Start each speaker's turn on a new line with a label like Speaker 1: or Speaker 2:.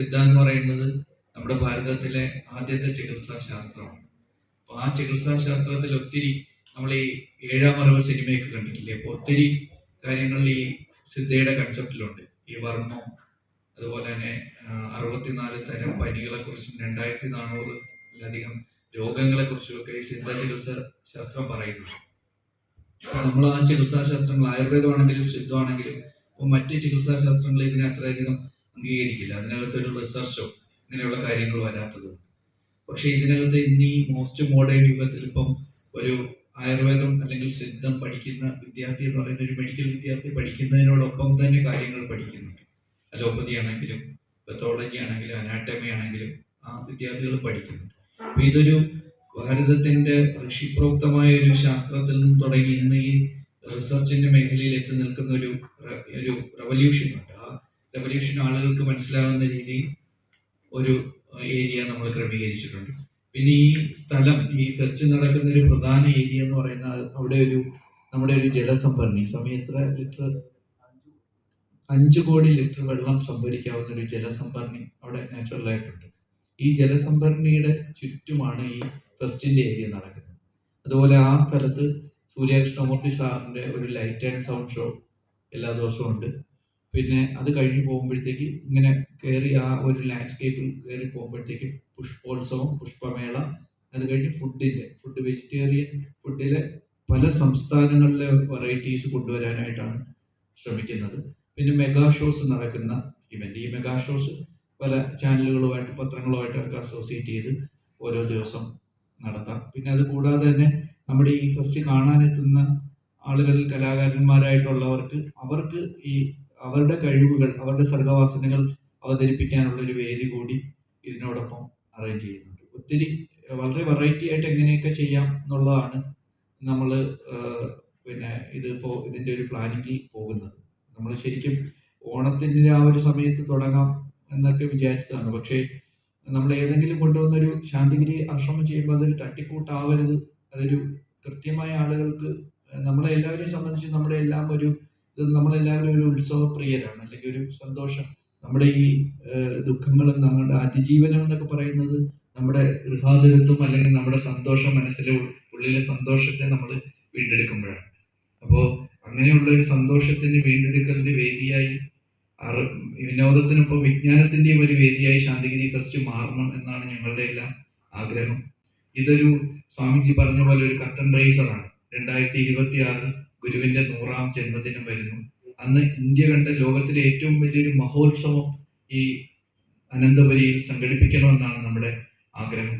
Speaker 1: സിദ്ധ എന്ന് പറയുന്നത് നമ്മുടെ ഭാരതത്തിലെ ആദ്യത്തെ ചികിത്സാ ശാസ്ത്രമാണ്. അപ്പോൾ ആ ചികിത്സാ ശാസ്ത്രത്തിൽ ഒത്തിരി നമ്മൾ ഈ ഏഴാം അറിവ് സിനിമയൊക്കെ കണ്ടിട്ടില്ലേ? അപ്പോൾ ഒത്തിരി കാര്യങ്ങൾ ഈ സിദ്ധയുടെ കൺസെപ്റ്റിലുണ്ട്. ഈ വർമ്മം, അതുപോലെ തന്നെ 64 തരം പനികളെ കുറിച്ചും 2400-ലധികം രോഗങ്ങളെ കുറിച്ചുമൊക്കെ ഈ സിദ്ധ ചികിത്സാ ശാസ്ത്രം പറയുന്നു. നമ്മൾ ആ ചികിത്സാ ശാസ്ത്രങ്ങൾ ആയുർവേദമാണെങ്കിലും സിദ്ധമാണെങ്കിലും മറ്റ് ചികിത്സാ ശാസ്ത്രങ്ങൾ ഇതിനെ അത്രയധികം അംഗീകരിക്കില്ല. അതിനകത്തൊരു റിസർച്ചോ ഇങ്ങനെയുള്ള കാര്യങ്ങൾ വരാത്തതും. പക്ഷെ ഇതിനകത്ത് ഇന്ന് ഈ മോസ്റ്റ് മോഡേൺ യുഗത്തിൽ ഇപ്പം ഒരു ആയുർവേദം അല്ലെങ്കിൽ സിദ്ധം പഠിക്കുന്ന വിദ്യാർത്ഥി എന്ന് പറയുന്ന ഒരു മെഡിക്കൽ വിദ്യാർത്ഥി പഠിക്കുന്നതിനോടൊപ്പം തന്നെ കാര്യങ്ങൾ പഠിക്കുന്നുണ്ട്. അലോപ്പതി ആണെങ്കിലും പെത്തോളജി ആണെങ്കിലും അനാട്ടമി ആണെങ്കിലും ആ വിദ്യാർത്ഥികൾ പഠിക്കുന്നുണ്ട്. അപ്പൊ ഇതൊരു ഭാരതത്തിന്റെ ഋഷിപ്രോക്തമായ ഒരു ശാസ്ത്രത്തിൽ നിന്നും തുടങ്ങി ഇന്ന് ഈ റിസർച്ചിന്റെ മേഖലയിൽ എത്തി നിൽക്കുന്ന ഒരു റവല്യൂഷൻ ഉണ്ട്. ആ റവല്യൂഷൻ ആളുകൾക്ക് മനസ്സിലാവുന്ന രീതിയിൽ ഒരു ഏരിയ നമ്മൾ ക്രമീകരിച്ചിട്ടുണ്ട്. പിന്നെ ഈ സ്ഥലം, ഈ ഫെസ്റ്റ് നടക്കുന്ന ഒരു പ്രധാന ഏരിയ എന്ന് പറയുന്നത് അവിടെ നമ്മുടെ ഒരു ജലസംഭരണി, സമയത്ര ലിറ്റർ 5 കോടി ലിറ്റർ വെള്ളം സംഭരിക്കാവുന്ന ഒരു ജലസംഭരണി അവിടെ നാച്ചുറലായിട്ടുണ്ട്. ഈ ജലസംഭരണിയുടെ ചുറ്റുമാണ് ഈ ഫെസ്റ്റിന്റെ ഏരിയ നടക്കുന്നത്. അതുപോലെ ആ സ്ഥലത്ത് സൂര്യകൃഷ്ണമൂർത്തി സാറിന്റെ ഒരു ലൈറ്റ് ആൻഡ് സൗണ്ട് ഷോ എല്ലാ ദിവസവും ഉണ്ട്. പിന്നെ അത് കഴിഞ്ഞ് പോകുമ്പോഴത്തേക്ക് ഇങ്ങനെ കയറി ആ ഒരു ലാൻഡ്സ്കേപ്പിൽ കയറി പോകുമ്പോഴത്തേക്ക് പുഷ്പോത്സവം, പുഷ്പമേള, അത് കഴിഞ്ഞ് ഫുഡ് വെജിറ്റേറിയൻ ഫുഡിലെ പല സംസ്ഥാനങ്ങളിലെ വെറൈറ്റീസ് കൊണ്ടുവരാനായിട്ടാണ് ശ്രമിക്കുന്നത്. പിന്നെ മെഗാ ഷോസ് നടക്കുന്ന ഇവന്റ്. ഈ മെഗാ ഷോസ് പല ചാനലുകളുമായിട്ട് പത്രങ്ങളുമായിട്ടൊക്കെ അസോസിയേറ്റ് ചെയ്ത് ഓരോ ദിവസം നടത്താം. പിന്നെ അത് കൂടാതെ തന്നെ നമ്മുടെ ഈ ഫെസ്റ്റ് കാണാനെത്തുന്ന ആളുകൾ, കലാകാരന്മാരായിട്ടുള്ളവർക്ക് ഈ അവരുടെ കഴിവുകൾ, അവരുടെ സർഗവാസനകൾ അവതരിപ്പിക്കാനുള്ള ഒരു വേദി കൂടി ഇതിനോടൊപ്പം അറേഞ്ച് ചെയ്യുന്നുണ്ട്. ഒത്തിരി വളരെ വെറൈറ്റി ആയിട്ട് എങ്ങനെയൊക്കെ ചെയ്യാം എന്നുള്ളതാണ് നമ്മൾ പിന്നെ ഇതിന്റെ ഒരു പ്ലാനിങ്ങിൽ പോകുന്നത്. നമ്മൾ ശരിക്കും ഓണത്തിന്റെ ആ ഒരു സമയത്ത് തുടങ്ങാം എന്നൊക്കെ വിചാരിച്ചതാണ്. പക്ഷേ നമ്മൾ ഏതെങ്കിലും കൊണ്ടുവന്നൊരു ശാന്തിഗിരി ആശ്രമം ചെയ്യുമ്പോൾ അതൊരു തട്ടിക്കൂട്ടാവരുത്. അതൊരു കൃത്യമായ ആളുകൾക്ക്, നമ്മളെ എല്ലാവരെയും സംബന്ധിച്ച് നമ്മളെല്ലാവരും ഒരു ഉത്സവപ്രിയരാണ്, അല്ലെങ്കിൽ ഒരു സന്തോഷം. നമ്മുടെ ഈ ദുഃഖങ്ങളും നമ്മുടെ അതിജീവനം എന്നൊക്കെ പറയുന്നത് നമ്മുടെ ഗൃഹാതുരത്വം അല്ലെങ്കിൽ നമ്മുടെ സന്തോഷം, മനസ്സിലെ ഉള്ളിലെ സന്തോഷത്തെ നമ്മൾ വീണ്ടെടുക്കുമ്പോഴാണ്. അപ്പോൾ അങ്ങനെയുള്ള ഒരു സന്തോഷത്തിന് വീണ്ടെടുക്കലിന്റെ വേദിയായി, വിനോദത്തിനൊപ്പം വിജ്ഞാനത്തിന്റെയും ഒരു വേദിയായി ശാന്തിഗിരി ഫെസ്റ്റ് മാറണം എന്നാണ് ഞങ്ങളുടെ എല്ലാം ആഗ്രഹം. ഇതൊരു സ്വാമിജി പറഞ്ഞ പോലെ ഒരു കർട്ടൻ റൈസറാണ്. 2026 ഗുരുവിന്റെ 100ാം ജന്മദിനം വരുന്നു. അന്ന് ഇന്ത്യ കണ്ട ലോകത്തിലെ ഏറ്റവും വലിയൊരു മഹോത്സവം ഈ അനന്തപുരിയിൽ സംഘടിപ്പിക്കണമെന്നാണ് നമ്മുടെ ആഗ്രഹം.